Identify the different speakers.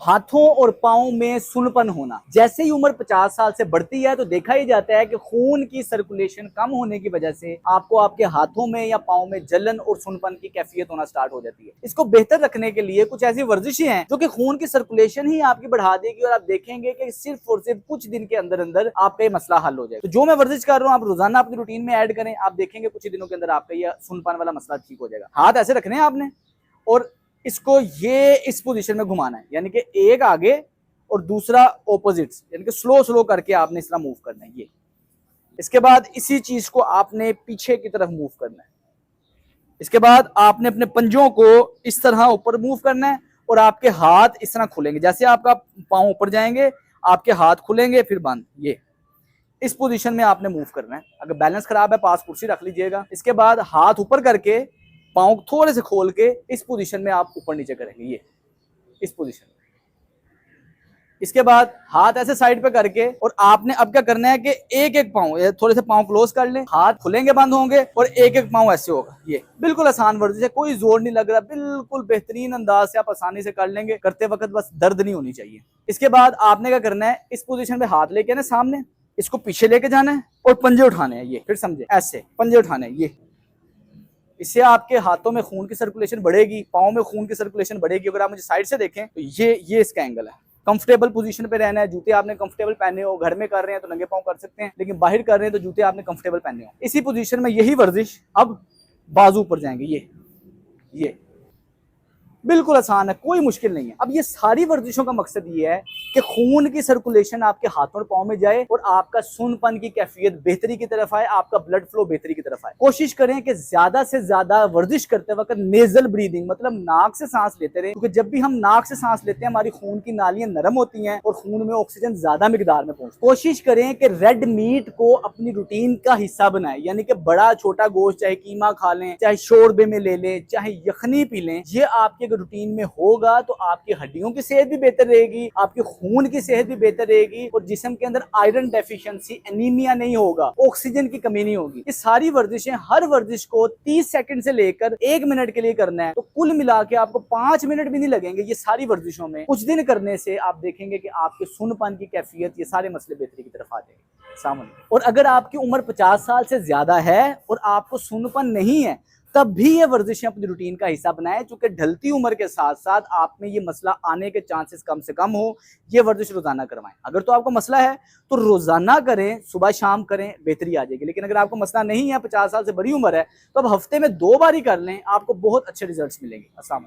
Speaker 1: हाथों और पाँव में सुनपन होना। जैसे ही उम्र 50 साल से बढ़ती है तो देखा ही जाता है कि खून की सर्कुलेशन कम होने की वजह से आपको आपके हाथों में या पाँव में जलन और सुनपन की कैफियत होना स्टार्ट हो जाती है। इसको बेहतर रखने के लिए कुछ ऐसी वर्जिशें हैं जो कि खून की सर्कुलेशन ही आपकी बढ़ा देगी और आप देखेंगे कि सिर्फ और सिर्फ कुछ दिन के अंदर अंदर आपका ये मसला हल हो जाए। तो जो मैं वर्जिश कर रहा हूँ आप रोजाना अपनी रूटीन में ऐड करें, आप देखेंगे कुछ ही दिनों के अंदर आपका ये सुनपन वाला मसला ठीक हो जाएगा। हाथ ऐसे रखने हैं आपने और इसको ये इस पोजीशन में घुमाना है, यानी कि एक आगे और दूसरा ऑपोजिट, यानी कि स्लो स्लो करके आपने इस तरह मूव करना है। ये इसके बाद इसी चीज को आपने पीछे की तरफ मूव करना है। इसके बाद आपने अपने पंजों को इस तरह ऊपर मूव करना है और आपके हाथ इस तरह खुलेंगे। जैसे आपका पांव ऊपर जाएंगे आपके हाथ खुलेंगे, फिर बंद। ये इस पोजीशन में आपने मूव करना है। अगर बैलेंस खराब है पास कुर्सी रख लीजिएगा। इसके बाद हाथ ऊपर करके पांव थोड़े से खोल के इस पोजीशन में आप ऊपर नीचे करेंगे, ये इस पोजीशन में। इसके बाद हाथ ऐसे साइड पे करके और आपने अब क्या करना है कि एक एक पांव थोड़े से पांव क्लोज कर लें, हाथ खुलेंगे बंद होंगे और एक एक पांव ऐसे होगा। ये बिल्कुल आसान वर्जिश है, कोई जोर नहीं लग रहा, बिल्कुल बेहतरीन अंदाज से आप आसानी से कर लेंगे। करते वक्त बस दर्द नहीं होनी चाहिए। इसके बाद आपने क्या करना है, इस पोजीशन पे हाथ लेके ना सामने इसको पीछे लेके जाना है और पंजे उठाने हैं। ये फिर समझे, ऐसे पंजे उठाने हैं। ये इससे आपके हाथों में खून की सर्कुलेशन बढ़ेगी, पाँव में खून की सर्कुलेशन बढ़ेगी। अगर आप मुझे साइड से देखें तो ये इसका एंगल है। कंफर्टेबल पोजीशन पे रहना है। जूते आपने कंफर्टेबल पहने हो, घर में कर रहे हैं तो नंगे पाँव कर सकते हैं, लेकिन बाहर कर रहे हैं तो जूते आपने कंफर्टेबल पहने हो। इसी पोजीशन में यही वर्जिश, अब बाजू पर जाएंगे। ये बिल्कुल आसान है, कोई मुश्किल नहीं है। अब ये सारी वर्जिशों का मकसद ये है कि खून की सर्कुलेशन आपके हाथों और पाँव में जाए और आपका सुनपन की कैफियत बेहतरी की तरफ आए, आपका ब्लड फ्लो बेहतरी की तरफ आए। कोशिश करें कि ज्यादा से ज्यादा वर्जिश करते वक्त नेजल ब्रीदिंग, मतलब नाक से सांस लेते रहे, क्योंकि जब भी हम नाक से सांस लेते हैं हमारी खून की नालियां नरम होती हैं और खून में ऑक्सीजन ज्यादा मिकदार में पहुंचती है। कोशिश करें कि रेड मीट को अपनी रूटीन का हिस्सा बनाए, यानी कि बड़ा छोटा गोश्त, चाहे कीमा खा लें, चाहे शोरबे में ले लें, चाहे यखनी पी लें। ये आपके रूटीन में होगा तो आपकी हड्डियों की सेहत भी बेहतर रहेगी, आपके खून की सेहत भी बेहतर रहेगी और जिस्म के अंदर आयरन डेफिशिएंसी, एनीमिया नहीं होगा, ऑक्सीजन की कमी नहीं होगी। ये सारी वर्जिशें, हर वर्जिश को 30 सेकंड से लेकर 1 मिनट के लिए करना है, तो कुल मिला के आपको 5 मिनट भी नहीं लगेंगे। ये सारी वर्जिशों में कुछ दिन करने से आप देखेंगे कि आपके सुनपन की कैफियत, ये सारे मसले बेहतरी की तरफ आ जाएंगे सामने। और अगर आपकी उम्र 50 साल से ज्यादा है और आपको सुनपन नहीं है, तब भी ये वर्जिशें अपनी रूटीन का हिस्सा बनाएं, क्योंकि ढलती उम्र के साथ साथ आप में ये मसला आने के चांसेस कम से कम हो। ये वर्जिश रोजाना करवाएं। अगर तो आपको मसला है तो रोजाना करें, सुबह शाम करें, बेहतरी आ जाएगी। लेकिन अगर आपको मसला नहीं है, 50 साल से बड़ी उम्र है, तो अब हफ्ते में 2 बार ही कर लें, आपको बहुत अच्छे रिजल्ट्स मिलेंगे। अस्सलाम।